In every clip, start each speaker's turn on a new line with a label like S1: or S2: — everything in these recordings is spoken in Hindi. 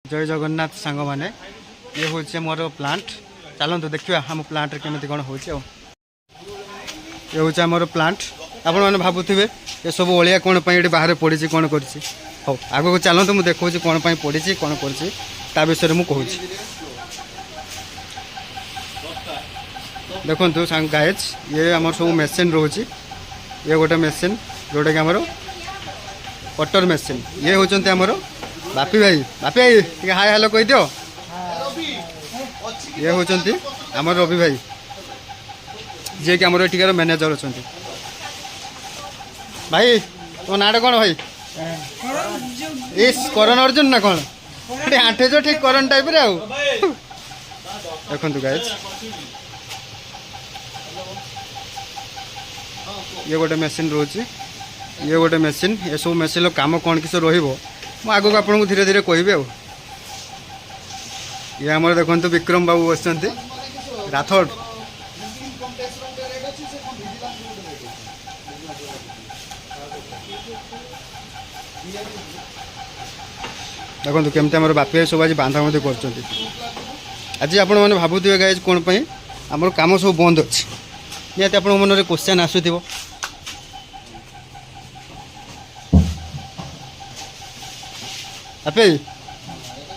S1: जय जगन्नाथ सांग मैंने ये हूँ मोर प्लांट चलते देखा आम प्लांट केमी कौन हो ये हूँ मोर प्लांट आपण मैंने भावुवे ये सब ओलिया कौन ये बाहर पड़ी कौन कर आग को चलते मुझे देखा कौन पड़ी कौन कर विषय में कहूँ देखु सांग गाइज ये आम सब मेसीन रोचे ये गोटे मेसीन जोटा कि आमर कटर मेसीन ये होती आमर बापी भाई टे हाय हेलो कह दियो ये होती आमर रवि भाई जी कि आमर एटिकार मैनेजर अच्छा भाई तो नाटा कौन भाई इस करण अर्जुन ना कौन आंठे जो ठीक करण टाइप रे देखु गाइज ये गोटे मेसीन रोचे ये गोटे मेसीन ये सब मेसीन काम कौन किस रो आगे आपको धीरे धीरे कहबी ये आम देखो विक्रम बाबू बस राठौड़ देखो केमती आम बापी सब आज बांधा बांधि कर आज आपण मैंने भावुवे गाइज कौन आम कम सब बंद अच्छे निहत आप मन में क्वेश्चन आसुव बापे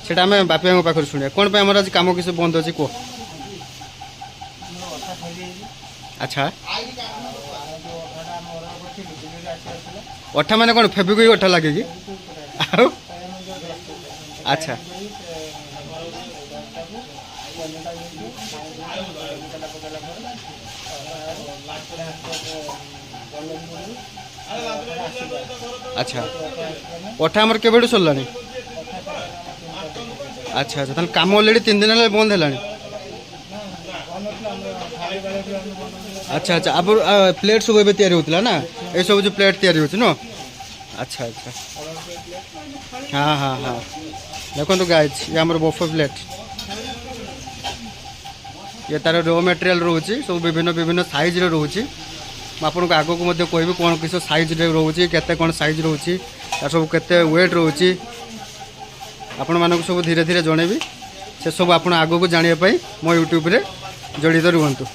S1: से आम बापी पाखे शुणा कौन आम आज कम किस बंद अच्छी कह अच्छा अठा मैंने कौन फेबिक अठा लगे कि अच्छा अच्छा अठा आमर केबेठू सरला अच्छा अच्छा काम अलरेडी 3 दिन है बंद है अच्छा अच्छा आप प्लेट सब ए तैयारी ना ये सब जो प्लेट तैयारी होती न अच्छा अच्छा हाँ हाँ हाँ देखो गाइज ये आमर बफे प्लेट ये तार रॉ मटेरियल रोचे सब विभिन्न विभिन्न साइज रोचे आपको आग को कहबी कौन किस साइज रोचे केते कौन साइज रोचे सब केते वेट रोचे आपण मानक सब धीरे धीरे जनइबी से सब आप आग को जानापी मो यूट्यूब रे जड़ित रुहतु।